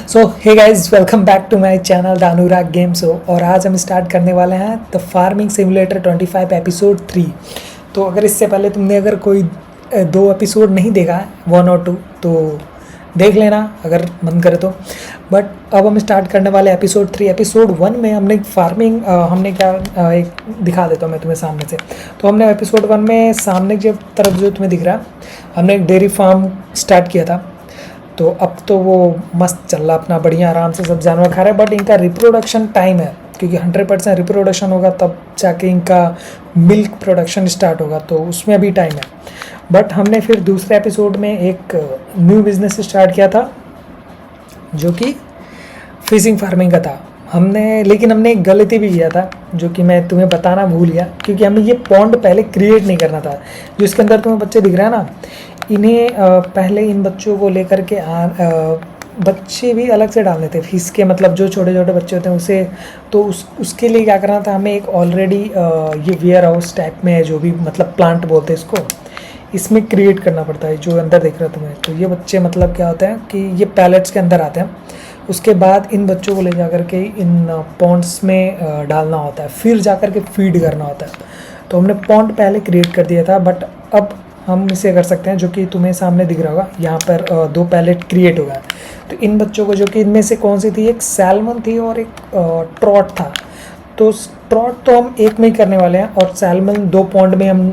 So hey guys, welcome back to my channel the Anurag games. और आज हम start करने वाले हैं द फार्मिंग सिमुलेटर 25 एपिसोड 3। तो अगर इससे पहले तुमने अगर कोई दो एपिसोड नहीं देखा है, 1 और 2, तो देख लेना अगर मन करे तो। बट अब हम स्टार्ट करने वाले एपिसोड 3। एपिसोड 1 में हमने फार्मिंग हमने क्या एक दिखा देता हूँ मैं तुम्हें सामने से। तो हमने एपिसोड 1 में सामने की तरफ जो तुम्हें दिख रहा है, हमने एक डेयरी फार्म स्टार्ट किया था। तो अब तो वो मस्त चल रहा, अपना बढ़िया आराम से सब जानवर खा रहे हैं। बट इनका रिप्रोडक्शन टाइम है, क्योंकि 100% रिप्रोडक्शन होगा तब जाके इनका मिल्क प्रोडक्शन स्टार्ट होगा, तो उसमें अभी टाइम है। बट हमने फिर दूसरे एपिसोड में एक न्यू बिजनेस स्टार्ट किया था, जो कि फिशिंग फार्मिंग का था। लेकिन हमने एक गलती भी किया था, जो कि मैं तुम्हें बताना भूल गया, क्योंकि हमें ये पॉन्ड पहले क्रिएट नहीं करना था। जो इसके अंदर तुम्हें बच्चे दिख रहे हैं ना, इन्हें पहले इन बच्चों को लेकर के बच्चे भी अलग से डालने थे फिश के, मतलब जो छोटे छोटे बच्चे होते हैं उसे। तो उसके लिए क्या करना था, हमें एक ऑलरेडी ये वेयर हाउस टाइप में है, जो भी मतलब प्लांट बोलते हैं इसको, इसमें क्रिएट करना पड़ता है। जो अंदर दिख रहा है तुम्हें, तो ये बच्चे मतलब क्या होता है कि ये पैलेट्स के अंदर आते हैं। उसके बाद इन बच्चों को ले जा कर के इन पॉन्ड्स में डालना होता है, फिर जा कर के फीड करना होता है। तो हमने पॉन्ड पहले क्रिएट कर दिया था, बट अब हम इसे कर सकते हैं, जो कि तुम्हें सामने दिख रहा होगा। यहाँ पर दो पैलेट क्रिएट हो गया। तो इन बच्चों को, जो कि इनमें से कौन सी थी, एक सैल्मन थी और एक ट्रॉट था। तो ट्रॉट तो हम एक में ही करने वाले हैं, और सैल्मन दो पॉन्ड में हम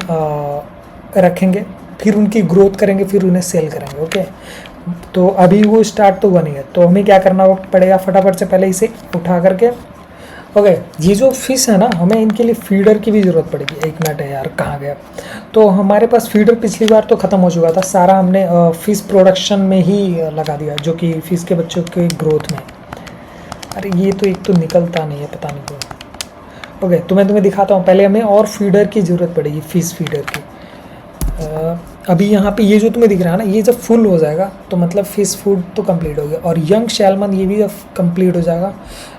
रखेंगे, फिर उनकी ग्रोथ करेंगे, फिर उन्हें सेल करेंगे। ओके, तो अभी वो स्टार्ट तो हुआ नहीं है, तो हमें क्या करना पड़ेगा, फटाफट से पहले इसे उठा करके। ओके, ये जो फिश है ना, हमें इनके लिए फीडर की भी ज़रूरत पड़ेगी। एक मिनट है यार, कहाँ गया। तो हमारे पास फीडर पिछली बार तो ख़त्म हो चुका था सारा, हमने फिश प्रोडक्शन में ही लगा दिया, जो कि फिश के बच्चों के ग्रोथ में। अरे ये तो एक तो निकलता नहीं है, पता नहीं क्यों। ओके, तो मैं तुम्हें दिखाता हूँ। पहले हमें और फीडर की ज़रूरत पड़ेगी, फिश फीडर की। अभी यहाँ पे ये जो तुम्हें दिख रहा है ना, ये जब फुल हो जाएगा तो मतलब फिश फूड तो कंप्लीट हो गया। और यंग सैल्मन ये भी जब कंप्लीट हो जाएगा,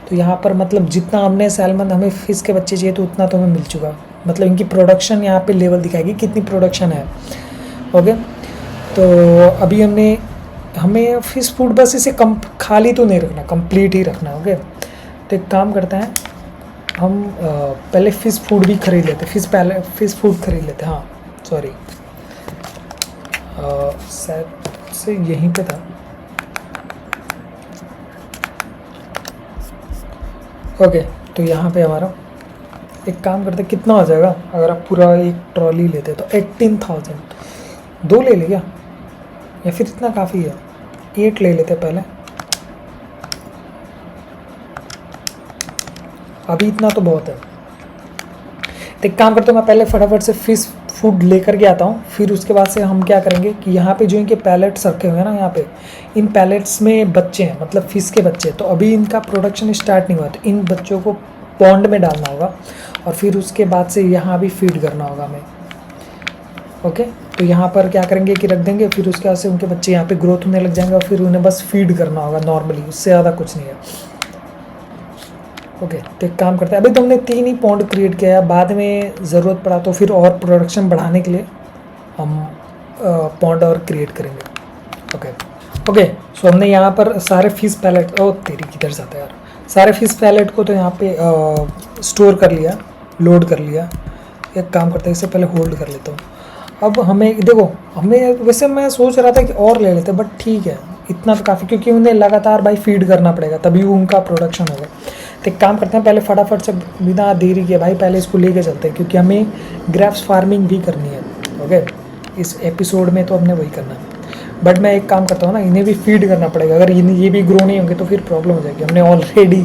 तो यहाँ पर मतलब जितना हमने सैल्मन, हमें फिश के बच्चे चाहिए तो उतना तो हमें मिल चुका। मतलब इनकी प्रोडक्शन यहाँ पे लेवल दिखाएगी कितनी प्रोडक्शन है। ओके, तो अभी हमें फिश फूड बस इसे कम खाली तो नहीं रखना, कंप्लीट ही रखना। ओके, तो एक काम करते हैं, हम पहले फ़िश फूड भी खरीद लेते, फ़िश फूड खरीद लेते। हाँ सॉरी, शायद से यहीं पे था। ओके, तो यहाँ पे हमारा एक काम करते, कितना हो जाएगा अगर आप पूरा एक ट्रॉली लेते तो 18,000। दो ले ले क्या, या फिर इतना काफ़ी है, 8 ले लेते पहले। अभी इतना तो बहुत है। तो एक काम करते हैं, मैं पहले फटाफट से फिश फूड लेकर के आता हूँ, फिर उसके बाद से हम क्या करेंगे कि यहाँ पे जो इनके पैलेट्स रखे हुए हैं ना, यहाँ पे इन पैलेट्स में बच्चे हैं, मतलब फिश के बच्चे। तो अभी इनका प्रोडक्शन स्टार्ट नहीं हुआ, तो इन बच्चों को पॉन्ड में डालना होगा, और फिर उसके बाद से यहाँ भी फीड करना होगा हमें। ओके, तो यहाँ पर क्या करेंगे कि रख देंगे, फिर उसके बाद से उनके बच्चे यहाँ पे ग्रोथ होने लग जाएंगे, और फिर उन्हें बस फीड करना होगा नॉर्मली, उससे ज़्यादा कुछ नहीं है। ओके, तो एक काम करते हैं, अभी तो हमने 3 ही पॉन्ड क्रिएट किया है, बाद में ज़रूरत पड़ा तो फिर और प्रोडक्शन बढ़ाने के लिए हम पॉन्ड और क्रिएट करेंगे। ओके ओके, सो हमने यहाँ पर सारे फिश पैलेट, ओ तेरी किधर जाता है यार, सारे फिश पैलेट को तो यहाँ पे स्टोर कर लिया, लोड कर लिया। एक काम करते हैं, इससे पहले होल्ड कर लेता हूँ। अब हमें देखो, हमें वैसे मैं सोच रहा था कि और ले लेते, बट ठीक है, इतना तो काफ़ी, क्योंकि उन्हें लगातार भाई फीड करना पड़ेगा, तभी उनका प्रोडक्शन होगा। तो एक काम करते हैं, पहले फटाफट से बिना देरी किए भाई पहले इसको लेके चलते हैं, क्योंकि हमें ग्रेप्स फार्मिंग भी करनी है। ओके, इस एपिसोड में तो हमने वही करना है। बट मैं एक काम करता हूँ ना, इन्हें भी फीड करना पड़ेगा। अगर ये भी ग्रो नहीं होंगे तो फिर प्रॉब्लम हो जाएगी। हमने ऑलरेडी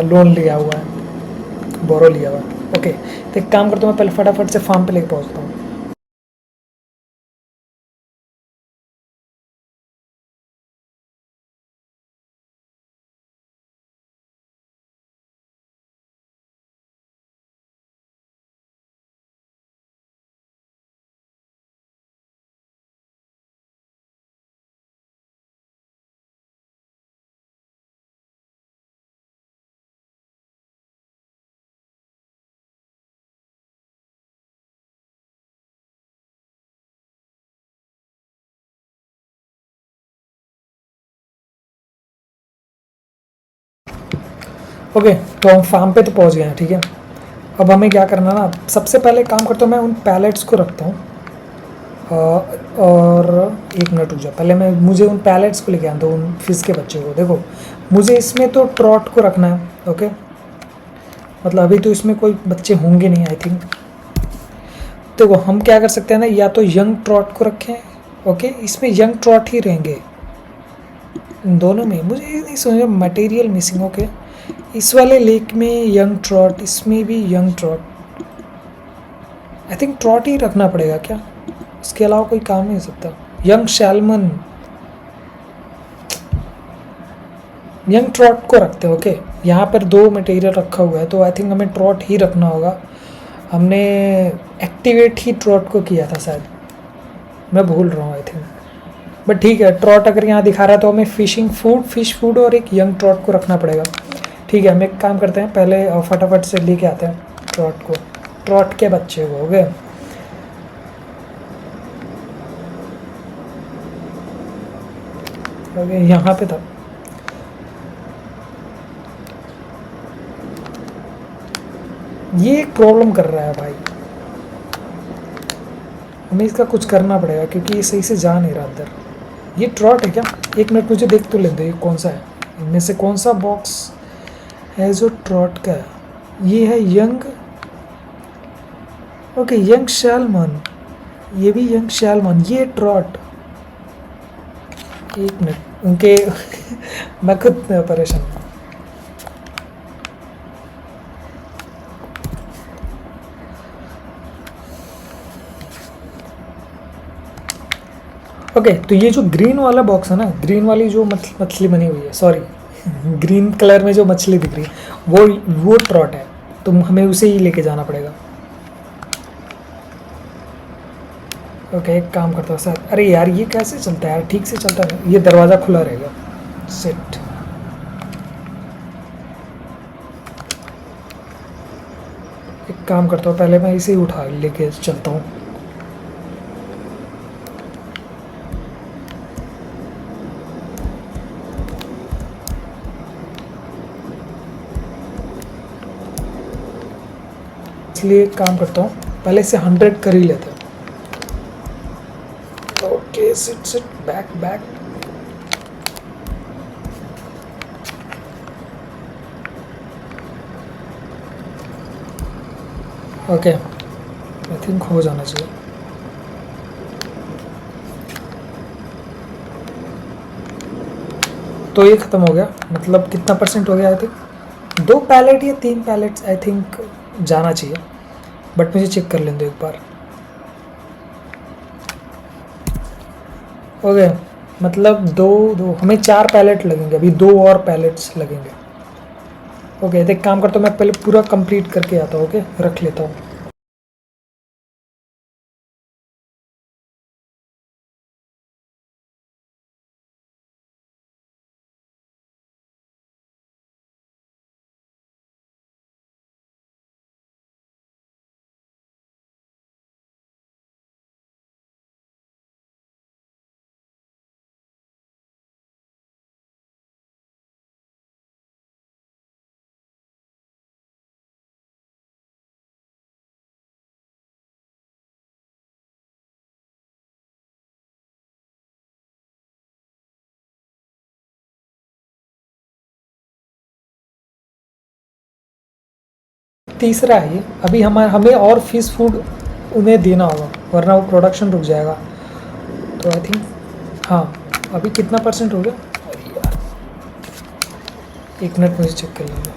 लोन लिया हुआ है, बोरो लिया हुआ है। ओके, तो एक काम करता हूँ, मैं पहले फटाफट से फार्म पे लेके पहुँचता हूँ। ओके, तो हम फार्म पे तो पहुंच गए हैं, ठीक है। अब हमें क्या करना ना, सबसे पहले काम करता हूँ मैं उन पैलेट्स को रखता हूँ। और 1 मिनट रुक जाओ, पहले मुझे उन पैलेट्स को लेके आता हूँ, उन फिश के बच्चे को। देखो मुझे इसमें तो ट्रॉट को रखना है, ओके। मतलब अभी तो इसमें कोई बच्चे होंगे नहीं आई थिंक। देखो हम क्या कर सकते हैं ना, या तो यंग ट्रॉट को रखें, ओके, इसमें यंग ट्रॉट ही रहेंगे इन दोनों में। मुझे ये नहीं समझ मटेरियल मिसिंग, ओके। इस वाले लेक में यंग ट्रॉट, इसमें भी young trot. I think trot ही रखना पड़ेगा क्या, इसके अलावा कोई काम नहीं हो सकता। यंग सैल्मन, यंग ट्रॉट को रखते हैं, ओके। यहाँ पर 2 मटेरियल रखा हुआ है, तो आई थिंक हमें ट्रॉट ही रखना होगा। हमने एक्टिवेट ही ट्रॉट को किया था शायद, मैं भूल रहा हूँ आई थिंक। बट ठीक है, ट्रॉट अगर यहाँ दिखा रहा है तो हमें फिश फूड और एक यंग ट्रॉट को रखना पड़ेगा। ठीक है, हम एक काम करते हैं, पहले फटाफट से लेके आते हैं ट्रॉट को, ट्रॉट के बच्चे को, ओके। ओके, यहाँ पे था। ये एक प्रॉब्लम कर रहा है भाई, हमें इसका कुछ करना पड़ेगा क्योंकि ये सही से जा नहीं रहा अंदर। ये ट्रॉट है क्या? 1 मिनट मुझे देख तो ले दो, ये कौन सा है, इनमें से कौन सा बॉक्स है जो ट्रॉट का है? ये है यंग, ओके, यंग सैल्मन, ये भी यंग सैल्मन, ये ट्रॉट। 1 मिनट उनके मैं खुद परेशान हूँ। ओके, तो ये जो ग्रीन वाला बॉक्स है ना, ग्रीन वाली जो मछली बनी हुई है, सॉरी ग्रीन कलर में जो मछली दिख रही है वो ट्रॉट है, तो हमें उसे ही लेके जाना पड़ेगा। ओके, एक काम करता हूँ सर। अरे यार ये कैसे चलता है यार, ठीक से चलता है, ये दरवाज़ा खुला रहेगा, सेट। एक काम करता हूँ, पहले मैं इसे ही उठा लेके चलता हूँ। इसलिए एक काम करता हूँ, पहले से 100 कर ही लेते हैं। Okay, sit back back. Okay, I think हो जाना चाहिए। तो ये ख़त्म हो गया, मतलब कितना परसेंट हो गया? आई थिंक 2 पैलेट या 3 पैलेट्स आई थिंक जाना चाहिए, बट मुझे चेक कर लें दो एक बार। ओके, मतलब दो हमें 4 पैलेट लगेंगे, अभी 2 और पैलेट्स लगेंगे। ओके, तो एक काम करता हूँ, मैं पहले पूरा कंप्लीट करके आता हूँ, ओके, रख लेता हूँ। तीसरा है ये, अभी हमें और फिश फूड उन्हें देना होगा, वरना वो प्रोडक्शन रुक जाएगा। तो आई थिंक हाँ, अभी कितना परसेंट हो गया? अरे यार 1 मिनट मुझे चेक कर लेंगे।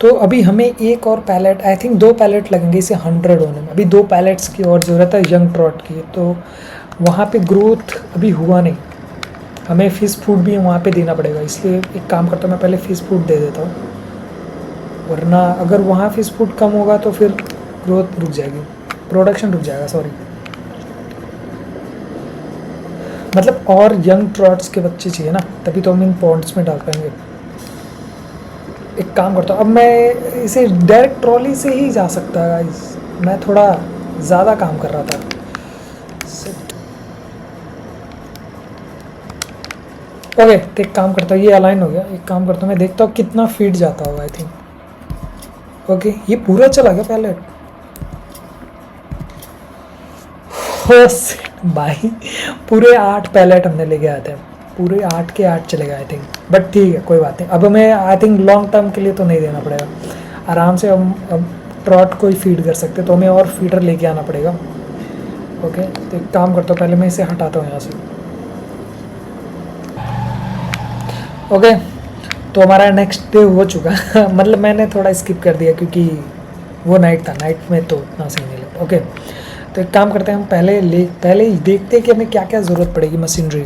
तो अभी हमें एक और पैलेट, आई थिंक 2 पैलेट लगेंगे इसे 100 होने में। अभी 2 पैलेट्स की और ज़रूरत है यंग ट्रॉट की, तो वहाँ पे ग्रोथ अभी हुआ नहीं, हमें फ़िश फूड भी वहाँ पे देना पड़ेगा। इसलिए एक काम करता हूँ, मैं पहले फ़िश फूड दे देता हूँ, वरना अगर वहाँ फ़िश फूड कम होगा तो फिर ग्रोथ रुक जाएगी, प्रोडक्शन रुक जाएगा, सॉरी। मतलब और यंग ट्रॉट्स के बच्चे चाहिए ना, तभी तो हम इन पॉन्ड्स में डाल पाएंगे। एक काम करता हूँ, अब मैं इसे डायरेक्ट ट्रॉली से ही जा सकता है गाइस, मैं थोड़ा ज़्यादा काम कर रहा था। ओके तो एक काम करता हूँ, ये अलाइन हो गया, एक काम करता हूँ मैं देखता हूँ कितना फीट जाता होगा। आई थिंक ओके ये पूरा चला गया पैलेट। भाई पूरे 8 पैलेट हमने लेके आए थे, पूरे 8 के 8 चले गए आई थिंक, बट ठीक है कोई बात नहीं। अब हमें आई थिंक लॉन्ग टर्म के लिए तो नहीं देना पड़ेगा, आराम से हम अब ट्रॉट को ही फीड कर सकते, तो हमें और फीडर लेके आना पड़ेगा। ओके तो एक काम करता हूँ, पहले मैं इसे हटाता हूँ यहाँ से। ओके तो हमारा नेक्स्ट डे हो चुका मतलब मैंने थोड़ा स्किप कर दिया क्योंकि वो नाइट था, नाइट में तो उतना सही नहीं लगा। ओके तो एक काम करते हैं, हम पहले ही देखते हैं कि हमें क्या क्या ज़रूरत पड़ेगी मशीनरी।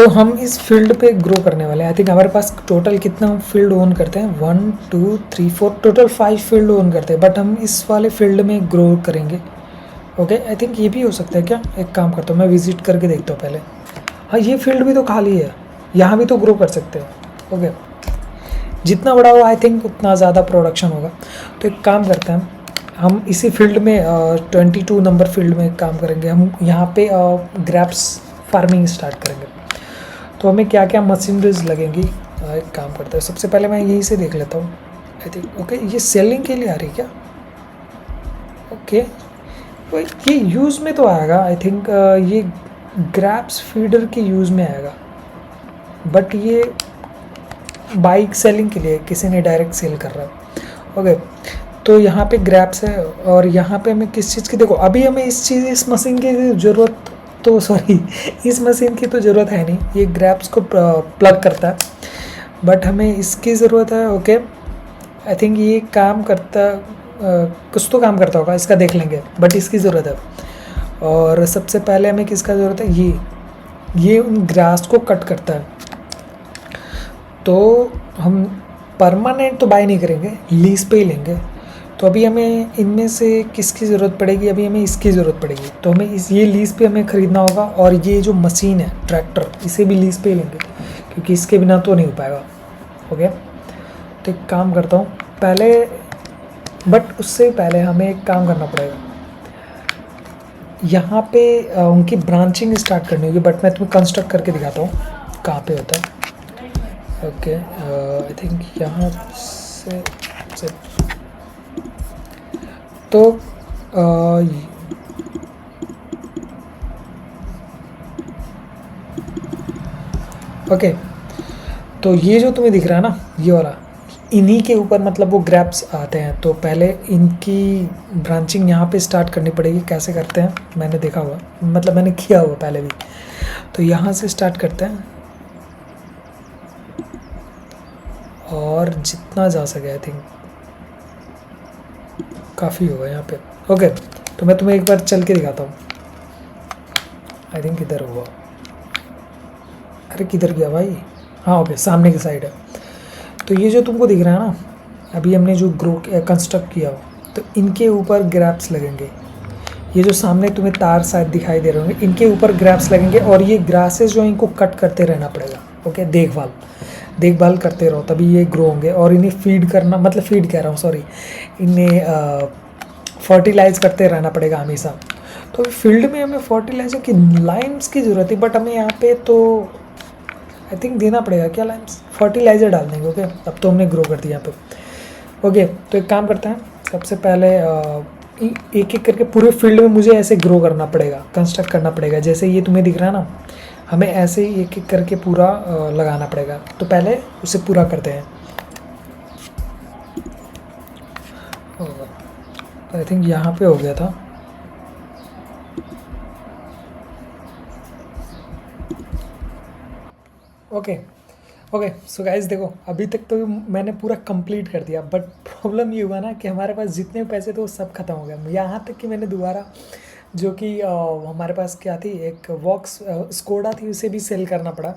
हम इस फील्ड पे ग्रो करने वाले हैं। आई थिंक हमारे पास टोटल कितना हम फील्ड ओन करते हैं, 1 2 3 4 टोटल 5 फील्ड ओन करते हैं, बट हम इस वाले फील्ड में ग्रो करेंगे। ओके आई थिंक ये भी हो सकता है क्या, एक काम करता हूँ मैं विजिट करके देखता हूँ पहले। हाँ ये फील्ड भी तो खाली है, यहाँ भी तो ग्रो कर सकते हो। ओके जितना बड़ा हो आई थिंक उतना ज़्यादा प्रोडक्शन होगा। तो एक काम करते हैं, हम इसी फील्ड में 22 नंबर फील्ड में काम करेंगे। हम यहाँ पे ग्रैप्स फार्मिंग स्टार्ट करेंगे। तो हमें क्या क्या मशीनरीज लगेंगी, एक काम करते हैं, सबसे पहले मैं यहीं से देख लेता हूँ। आई थिंक ओके ये सेलिंग के लिए आ रही है क्या। ओके ये यूज़ में तो आएगा आई थिंक, ये ग्रैप्स फीडर के यूज़ में आएगा, बट ये बाइक सेलिंग के लिए किसी ने डायरेक्ट सेल कर रहा है। ओके तो यहाँ पे ग्रैप्स है, और यहाँ पे हमें किस चीज़ की, देखो अभी हमें इस मशीन की ज़रूरत तो सॉरी इस मशीन की तो ज़रूरत है नहीं, ये ग्रैप्स को प्लग करता है, बट हमें इसकी ज़रूरत है। ओके आई थिंक ये काम करता कुछ तो काम करता होगा, इसका देख लेंगे, बट इसकी ज़रूरत है। और सबसे पहले हमें किसका ज़रूरत है, ये उन ग्रास को कट करता है। तो हम परमानेंट तो बाय नहीं करेंगे, लीज पे ही लेंगे। तो अभी हमें इनमें से किसकी ज़रूरत पड़ेगी, अभी हमें इसकी ज़रूरत पड़ेगी, तो हमें ये लीज पे हमें ख़रीदना होगा। और ये जो मशीन है ट्रैक्टर, इसे भी लीज पे ही लेंगे क्योंकि इसके बिना तो नहीं हो पाएगा। ओके तो एक काम करता हूँ पहले, बट उससे पहले हमें एक काम करना पड़ेगा, यहाँ पे उनकी ब्रांचिंग स्टार्ट करनी होगी, बट मैं तुम्हें कंस्ट्रक्ट करके दिखाता हूँ कहाँ पे होता है। ओके आई थिंक यहाँ से तो ओके तो ये जो तुम्हें दिख रहा है ना ये वाला, इन्हीं के ऊपर मतलब वो ग्रैप्स आते हैं। तो पहले इनकी ब्रांचिंग यहाँ पे स्टार्ट करनी पड़ेगी। कैसे करते हैं मैंने देखा हुआ, मतलब मैंने किया हुआ पहले भी। तो यहाँ से स्टार्ट करते हैं और जितना जा सके, आई थिंक काफ़ी होगा यहाँ पे। ओके तो मैं तुम्हें एक बार चल के दिखाता हूँ। आई थिंक किधर हुआ, अरे किधर गया भाई, हाँ ओके सामने की साइड है। तो ये जो तुमको दिख रहा है ना, अभी हमने जो ग्रो कंस्ट्रक्ट किया हो, तो इनके ऊपर ग्रैप्स लगेंगे। ये जो सामने तुम्हें तार शायद दिखाई दे रहे होंगे, इनके ऊपर ग्रैप्स लगेंगे, और ये ग्रासेस जो इनको कट करते रहना पड़ेगा। ओके देखभाल करते रहो, तभी ये ग्रो होंगे। और इन्हें फीड करना, मतलब फीड कह रहा हूँ सॉरी, इन्हें फर्टिलाइज करते रहना पड़ेगा हमेशा। तो फील्ड में हमें फर्टिलाइजर की लाइम्स की ज़रूरत है, बट हमें यहाँ पे तो आई थिंक देना पड़ेगा क्या, लाइम्स फर्टिलाइज़र डाल देंगे। ओके अब तो हमने ग्रो कर दिया यहाँ पे। ओके तो एक काम करते हैं, सबसे पहले एक एक करके पूरे फील्ड में मुझे ऐसे ग्रो करना पड़ेगा, कंस्ट्रक्ट करना पड़ेगा। जैसे ये तुम्हें दिख रहा है ना, हमें ऐसे ही एक एक करके पूरा लगाना पड़ेगा। तो पहले उसे पूरा करते हैं। आई थिंक यहाँ पे हो गया था। ओके सो गाइस देखो अभी तक तो मैंने पूरा कंप्लीट कर दिया, बट प्रॉब्लम ये हुआ ना कि हमारे पास जितने पैसे थे वो सब खत्म हो गए। यहाँ तक कि मैंने दोबारा जो कि हमारे पास क्या थी, एक वॉक्स स्कोडा थी, उसे भी सेल करना पड़ा,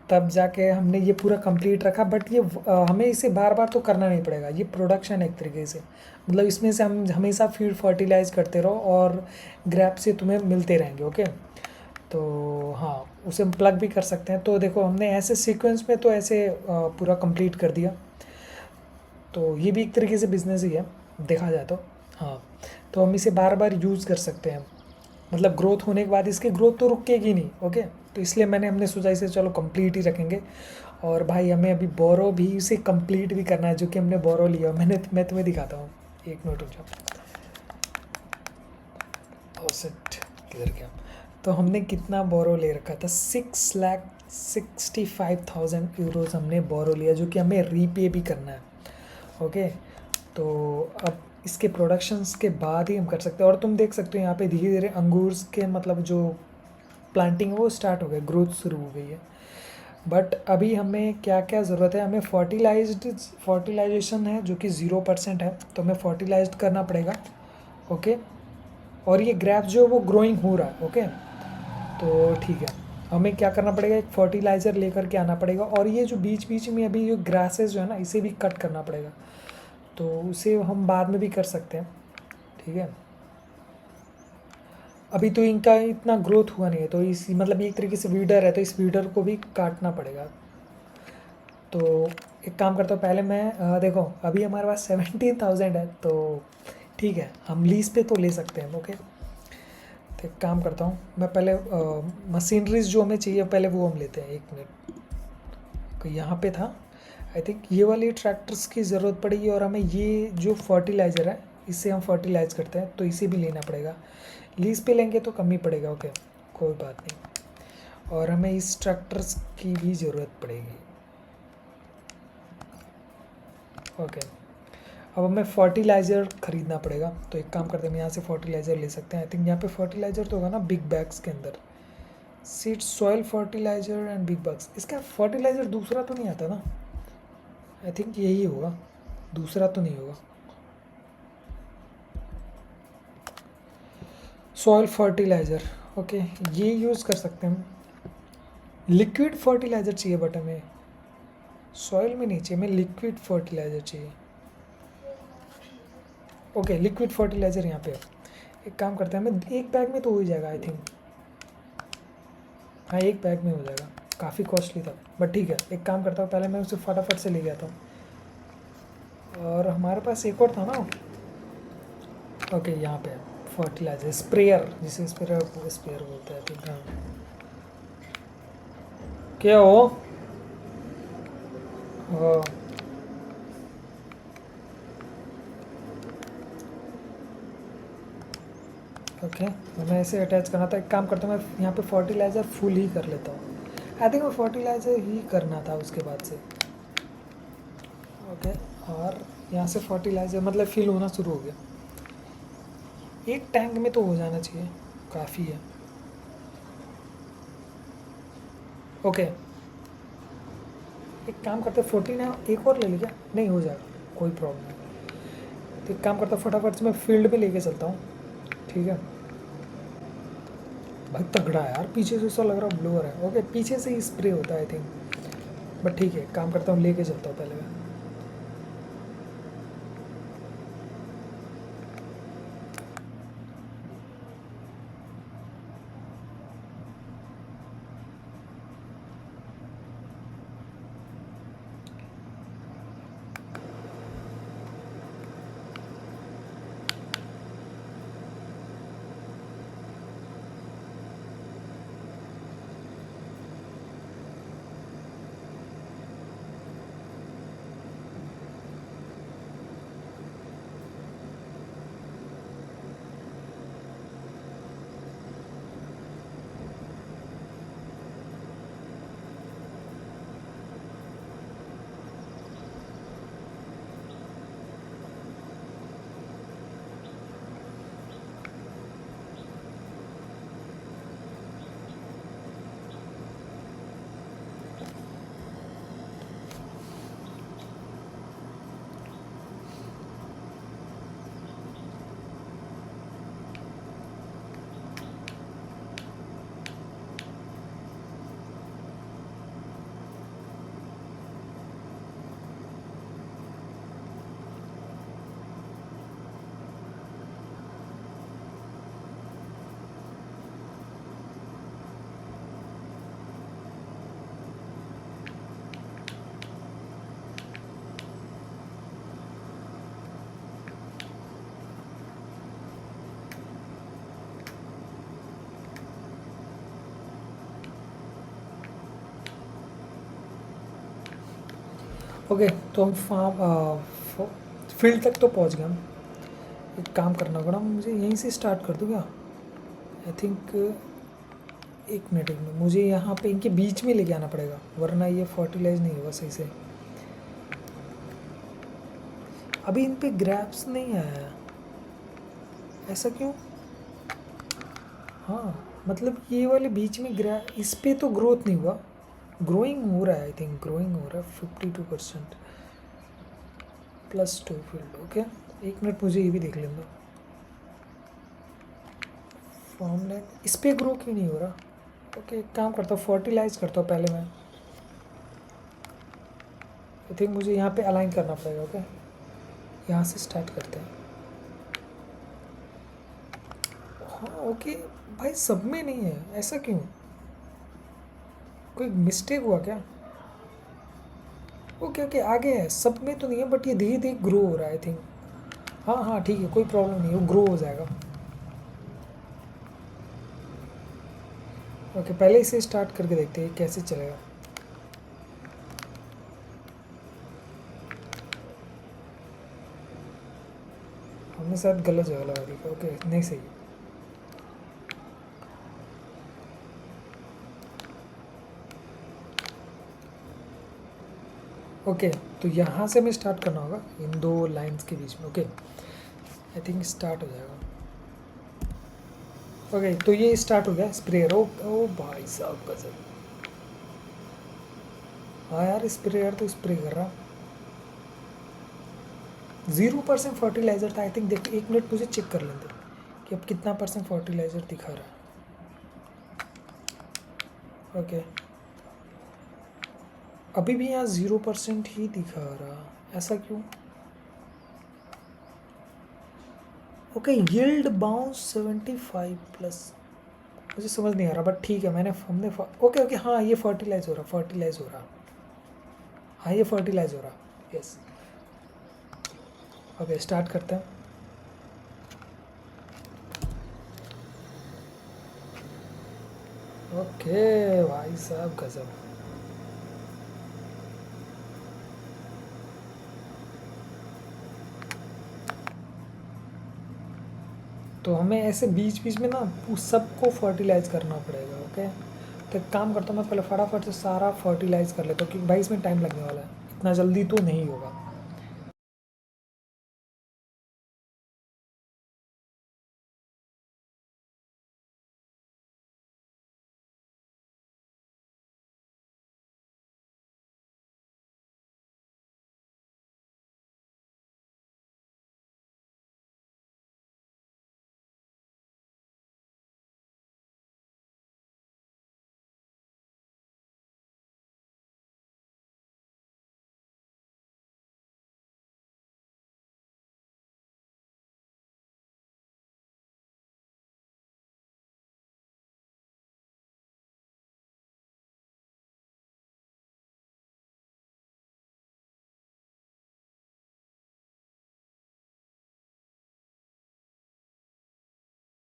तब जाके हमने ये पूरा कंप्लीट रखा। बट ये हमें इसे बार बार तो करना नहीं पड़ेगा, ये प्रोडक्शन है एक तरीके से, मतलब इसमें से हम हमेशा फीड फर्टिलाइज करते रहो और ग्रैप से तुम्हें मिलते रहेंगे। ओके तो हाँ, उसे हम प्लग भी कर सकते हैं। तो देखो हमने ऐसे सीक्वेंस में तो ऐसे पूरा कंप्लीट कर दिया। तो ये भी एक तरीके से बिजनेस ही है देखा जाए तो। हाँ, तो हम इसे बार बार यूज़ कर सकते हैं, मतलब ग्रोथ होने के बाद इसकी ग्रोथ तो रुकेगी नहीं। ओके, तो इसलिए हमने सोचा इसे चलो कंप्लीट ही रखेंगे। और भाई हमें अभी बोरो भी इसे कंप्लीट भी करना है, जो कि हमने बोरो लिया। मैं तुम्हें दिखाता हूँ, एक मिनट रुक जाओ। ओ शिट, किधर गया? तो हमने कितना बोरो ले रखा था? 6,65,000 यूरोज़ हमने बोरो लिया, जो कि हमें रीपे भी करना है। ओके, तो अब इसके प्रोडक्शंस के बाद ही हम कर सकते हैं। और तुम देख सकते हो यहाँ पे धीरे धीरे अंगूर के मतलब जो प्लांटिंग है वो स्टार्ट हो गई, ग्रोथ शुरू हो गई है। बट अभी हमें क्या क्या ज़रूरत है? हमें फर्टिलाइजेशन है जो कि 0% है, तो हमें फर्टिलाइज करना पड़ेगा। ओके, और ये ग्रेप्स जो है वो ग्रोइंग हो रहा है। ओके, तो ठीक है, हमें क्या करना पड़ेगा? एक फर्टिलाइज़र लेकर के आना पड़ेगा। और ये जो बीच बीच में अभी जो ग्रासेस जो है ना, इसे भी कट करना पड़ेगा। तो उसे हम बाद में भी कर सकते हैं, ठीक है। अभी तो इनका इतना ग्रोथ हुआ नहीं है, तो इस मतलब ये एक तरीके से वीडर है, तो इस वीडर को भी काटना पड़ेगा। तो एक काम करता हूँ, पहले मैं देखो अभी हमारे पास 17,000 है, तो ठीक है, हम लीज पे तो ले सकते हैं। ओके, तो एक काम करता हूँ, मैं पहले मशीनरीज जो हमें चाहिए पहले वो हम लेते हैं। एक मिनट, तो यहाँ पे था, आई थिंक ये वाली ट्रैक्टर्स की ज़रूरत पड़ेगी। और हमें ये जो फर्टिलाइज़र है, इससे हम फर्टिलाइज करते हैं, तो इसे भी लेना पड़ेगा। लीज़ पे लेंगे तो कम ही पड़ेगा। ओके, कोई बात नहीं। और हमें इस ट्रैक्टर्स की भी ज़रूरत पड़ेगी। ओके, अब हमें फर्टिलाइज़र ख़रीदना पड़ेगा। तो एक काम करते हैं, हम यहाँ से फर्टिलाइज़र ले सकते हैं। आई थिंक यहाँ पे फर्टिलाइज़र तो होगा ना बिग बैग्स के अंदर, seed soil fertiliser and big bags. इसका फर्टिलाइज़र दूसरा तो नहीं आता ना? आई थिंक यही होगा, दूसरा तो नहीं होगा। सॉइल फर्टिलाइज़र, ओके, ये यूज़ कर सकते हैं हम। लिक्विड फर्टिलाइज़र चाहिए, बट हमें सॉइल में नहीं चाहिए, हमें लिक्विड फर्टिलाइज़र चाहिए। ओके, लिक्विड फर्टिलाइज़र यहाँ पे है। एक काम करते हैं, हमें एक बैग में तो हो ही जाएगा आई थिंक। हाँ, एक बैग में हो जाएगा, काफ़ी कॉस्टली था बट ठीक है। एक काम करता हूँ, पहले मैं उसे फटाफट से ले गया था। और हमारे पास एक और था ना। ओके, यहाँ पे फर्टिलाइज़र स्प्रेयर, जिसे स्प्रेयर स्प्रेयर बोलते हैं ठीक है। क्या हो? हाँ, ओके, हमें ऐसे अटैच करना था। एक काम करता हूँ, मैं यहाँ पे फर्टिलाइज़र फुल ही कर लेता हूँ। आई थिंक वो फर्टिलाइज़र ही करना था उसके बाद से। ओके, और यहाँ से फर्टिलाइज़र मतलब फिल होना शुरू हो गया। एक टैंक में तो हो जाना चाहिए, काफ़ी है। ओके, एक काम करते 14 है, एक और ले लिया, नहीं हो जाएगा, कोई प्रॉब्लम नहीं। तो एक काम करता फटाफट से मैं फील्ड पे लेके चलता हूँ, ठीक है। भाई तगड़ा है यार, पीछे से ऐसा लग रहा ब्लोअर है। ओके, पीछे से ही स्प्रे होता है आई थिंक, बट ठीक है, काम करता हूँ लेके चलता हूँ पहले मैं। ओके, तो हम फार्म फील्ड तक तो पहुंच गए हम। एक काम करना होगा ना, मुझे यहीं से स्टार्ट कर दूँ क्या? आई थिंक एक मिनट मुझे यहाँ पे इनके बीच में लेके आना पड़ेगा, वरना ये फर्टिलाइज नहीं होगा सही से। अभी इन पे ग्रैप्स नहीं आया है, ऐसा क्यों? हाँ, मतलब ये वाले बीच में इस पे तो ग्रोथ नहीं हुआ, ग्रोइंग हो रहा है। आई थिंक ग्रोइंग हो रहा है 52% +2 फील्ड। ओके, एक मिनट मुझे ये भी देख लेना। फॉर्मलैंड इस पे ग्रो क्यों नहीं हो रहा? ओके, एक काम करता हूँ, फर्टिलाइज करता हूँ पहले मैं। आई थिंक मुझे यहाँ पे अलाइन करना पड़ेगा। ओके, यहाँ से स्टार्ट करते हैं। हाँ ओके, भाई सब में नहीं है, ऐसा क्यों? कोई मिस्टेक हुआ क्या? ओके ओके, आगे है, सब में तो नहीं है, बट ये धीरे धीरे ग्रो हो रहा है आई थिंक। हाँ हाँ ठीक है, कोई प्रॉब्लम नहीं है, वो ग्रो हो जाएगा। ओके, पहले इसे स्टार्ट करके देखते हैं कैसे चलेगा। हमने शायद गलत जगह लगा दी। ओके, नहीं सही। ओके, तो यहाँ से हमें स्टार्ट करना होगा इन दो लाइंस के बीच में। ओके, आई थिंक स्टार्ट हो जाएगा। ओके, तो ये स्टार्ट हो गया स्प्रेयर। ओ ओ भाई साहब गजब। हाँ यार, स्प्रेयर तो स्प्रे कर रहा। 0% फर्टिलाइज़र था आई थिंक। देखो एक मिनट, मुझे चेक कर लेते कि अब कितना % फर्टिलाइज़र दिखा रहा है। ओके, अभी भी यहाँ 0% ही दिखा रहा, ऐसा क्यों? Okay, yield bounce 75+। मुझे समझ नहीं आ रहा, बट ठीक है, ओके ओके, हाँ ये फर्टिलाइज हो रहा, फर्टिलाइज हो रहा। हाँ ये फर्टिलाइज हो रहा, यस। ओके, स्टार्ट करते हैं। ओके भाई साहब गजब। तो हमें ऐसे बीच बीच में ना उस सबको फर्टिलाइज करना पड़ेगा। ओके, तो एक काम करता हूँ, मैं पहले फटाफट से सारा फर्टिलाइज कर लेता हूँ, क्योंकि भाई इसमें टाइम लगने वाला है, इतना जल्दी तो नहीं होगा।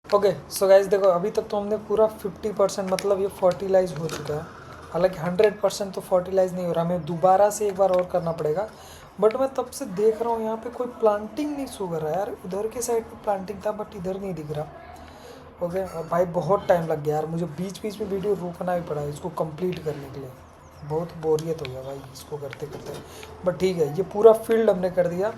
ओके, सो गाइज देखो, अभी तक तो हमने पूरा 50% मतलब ये फर्टिलाइज हो चुका है। हालांकि 100% तो फर्टिलाइज नहीं हो रहा, हमें दोबारा से एक बार और करना पड़ेगा। बट मैं तब से देख रहा हूँ यहाँ पे कोई प्लांटिंग नहीं शो कर रहा है यार। उधर के साइड पे प्लांटिंग था, बट इधर नहीं दिख रहा। ओके, और भाई बहुत टाइम लग गया यार, मुझे बीच बीच में वीडियो रोकना भी पड़ा इसको कंप्लीट करने के लिए। बहुत बोरियत हो गया भाई इसको करते करते। बट ठीक है, ये पूरा फील्ड हमने कर दिया।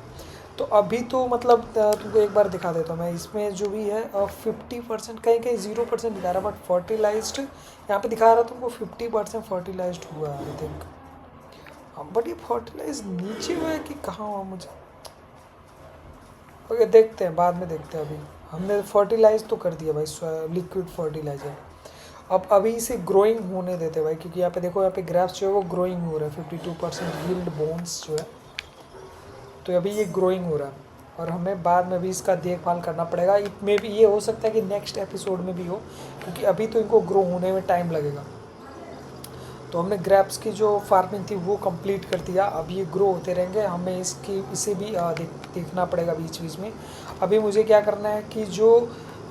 तो अभी तो मतलब तुमको एक बार दिखा देता हूँ मैं, इसमें जो भी है 50%, कहीं कहीं 0% दिखा रहा है, बट फर्टिलाइज्ड यहाँ पे दिखा रहा है तुमको 50% फर्टिलाइज्ड हुआ है आई थिंक। हाँ, बट ये फर्टिलाइज नीचे हुआ है कि कहाँ हुआ मुझे। ओके, देखते हैं, बाद में देखते हैं। अभी हमने फर्टिलाइज तो कर दिया भाई, लिक्विड फर्टिलाइजर। अब अभी इसे ग्रोइंग होने देते हैं भाई, क्योंकि यहाँ पे देखो, यहाँ पे ग्राफ्स जो है वो ग्रोइंग हो रहा है। 52% यील्ड बोन्स जो है, तो अभी ये ग्रोइंग हो रहा है। और हमें बाद में भी इसका देखभाल करना पड़ेगा। इसमें भी ये हो सकता है कि नेक्स्ट एपिसोड में भी हो, क्योंकि अभी तो इनको ग्रो होने में टाइम लगेगा। तो हमने ग्रेप्स की जो फार्मिंग थी वो कंप्लीट कर दिया। अब ये ग्रो होते रहेंगे, हमें इसे भी देखना पड़ेगा बीच बीच में। अभी मुझे क्या करना है कि जो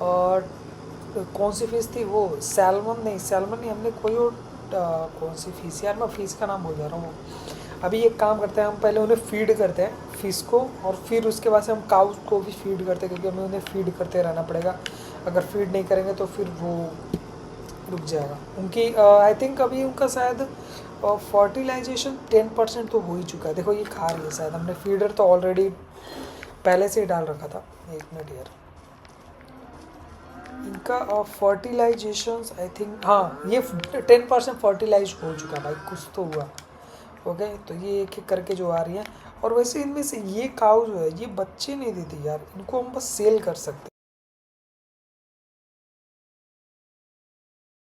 कौन सी फ़िश थी वो, सैल्मन नहीं, हमने कोई और कौन सी फ़िश, यार मैं फ़िश का नाम भूल जा रहा हूँ। अभी एक काम करते हैं, हम पहले उन्हें फीड करते हैं फिश को, और फिर उसके बाद से हम काउस को भी फीड करते हैं, क्योंकि हमें उन्हें फीड करते रहना पड़ेगा। अगर फीड नहीं करेंगे तो फिर वो रुक जाएगा। उनकी आई थिंक अभी उनका शायद फर्टिलाइजेशन 10% तो हो ही चुका है। देखो ये खा रही है, शायद हमने फीडर तो ऑलरेडी पहले से ही डाल रखा था। एक मिनट यार, इनका फर्टिलाइजेशन आई थिंक, हाँ ये 10% फर्टिलाइज हो चुका है भाई, कुछ तो हुआ। ओके, तो ये एक एक करके जो आ रही है। और वैसे इनमें से ये काउ जो है ये बच्चे नहीं देती यार, इनको हम बस सेल कर सकते